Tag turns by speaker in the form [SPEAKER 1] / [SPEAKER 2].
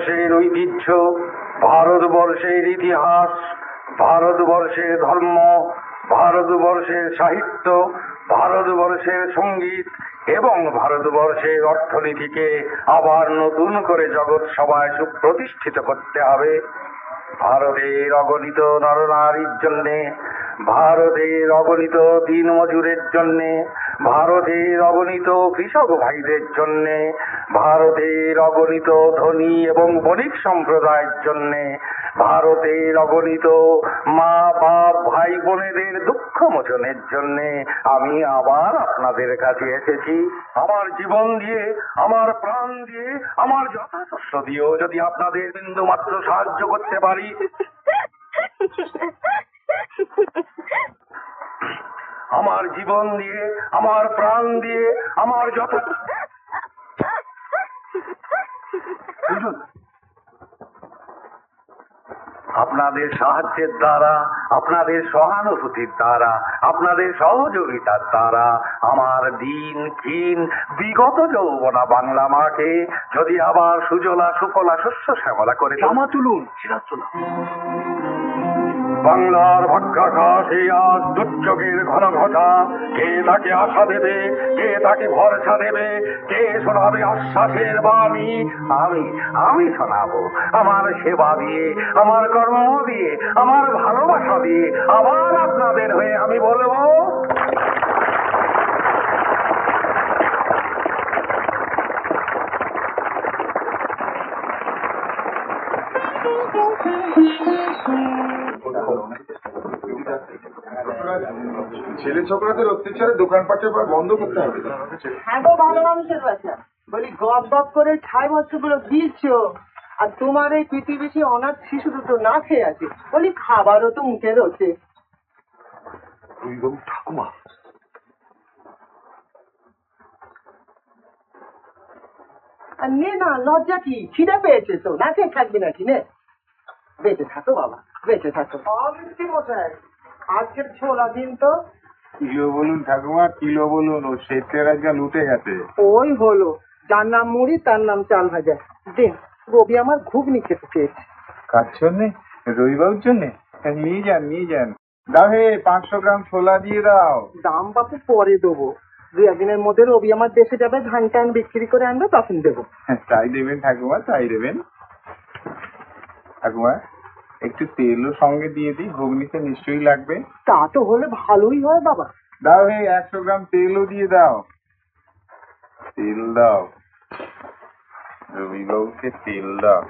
[SPEAKER 1] ভারতবর্ষের ঐতিহ্য, ভারতবর্ষের ইতিহাস, ভারতবর্ষের ধর্ম, ভারতবর্ষের সাহিত্য, ভারতবর্ষের সঙ্গীত এবং ভারতবর্ষের অর্থনীতিকে আবার নতুন করে জগৎ সভায় সুপ্রতিষ্ঠিত করতে হবে। ভারতের অগণিত নরনারীর জন্যে, ভারতের অগণিত দিনমজুরের জন্যে, ভারতের অগণিত কৃষক ভাইদের জন্যে, ভারতের অগণিত ধনী এবং বণিক সম্প্রদায়ের জন্যে, ভারতের অগণিত মা বাপ ভাই বোনেদের দুঃখ মোচনের জন্যে আমি আবার আপনাদের কাছে এসেছি। আমার জীবন দিয়ে, আমার প্রাণ দিয়ে, আমার যথাশস্য দিয়েও যদি আপনাদের বিন্দু মাত্র সাহায্য করতে পারি, আমার জীবন দিয়ে, আমার প্রাণ দিয়ে, আমার যত আপনাদের সাহায্যের দ্বারা, আপনাদের সহানুভূতির দ্বারা, আপনাদের সহযোগিতার দ্বারা আমার দিন ক্ষীণ বিগত যৌবনা বাংলা মাকে যদি আবার সুজলা সুফলা শস্য শ্যামলা করে
[SPEAKER 2] জামা তুলুন।
[SPEAKER 1] বাংলার ভাগ্যাকাশে আজ দুর্যোগের ঘন ঘটা, কে তাকে আশা দেবে, কে তাকে ভরসা দেবে, কে শোনাবে আশ্বাসের বাণী? আমি শোনাবো। আমার সেবা দিয়ে, আমার কর্ম দিয়ে, আমার ভালোবাসা দিয়ে আবার আপনাদের হয়ে আমি বলবো,
[SPEAKER 2] ছেলে ছোকরাদের অত্যাচারে দোকানপাটের বন্ধ করতে হবে।
[SPEAKER 3] হ্যাঁ গো, ভালো মানুষের বাচ্চা বলি, গপ গপ করে 6 বছরগুলো দিচ্ছ, আর তোমার এই পৃথিবীতে অনাথ শিশু দুটো না খেয়ে আছে, বলি খাবারও তো মুখে রয়েছে।
[SPEAKER 2] ঠাকুমা,
[SPEAKER 3] আর নে না, লজ্জা কি? খিদে পেয়েছে তো, না খেয়ে থাকবি নাকি? নে, বেঁচে থাকো বাবা, বেঁচে থাকো। মশাই, আজকের ছোলা দিন তো।
[SPEAKER 2] কিলো বলুন ঠাকুমা, কিলো বলুন, ও শেঠের আজকে লুটে গেছে।
[SPEAKER 3] ওই হলো, যার নাম মুড়ি তার নাম চাল ভাজা। দিন, রবি আমার ঘুগনি খেতে চেয়েছে।
[SPEAKER 2] কার জন্যে? রবিবাবুর জন্যে? নিয়ে যান। দাও হে, 500 গ্রাম ছোলা দিয়ে দাও।
[SPEAKER 3] দাম বাপু পরে দেবো, 2-1 দিনের মধ্যে রবি আমার দেশে যাবে, ধান টান বিক্রি করে আনবে, তখন দেবো।
[SPEAKER 2] তাই দেবেন ঠাকুমা, তাই দেবেন। ঠাকুমা, একটু তেলও সঙ্গে দিয়ে দিই, ঘুগনিতে নিশ্চয়ই লাগবে।
[SPEAKER 3] তা তো হলে ভালোই হয় বাবা।
[SPEAKER 2] দাও হে, 100 গ্রাম তেলও দিয়ে দাও। তেল দাও, রবিবাবুকে তেল দাও।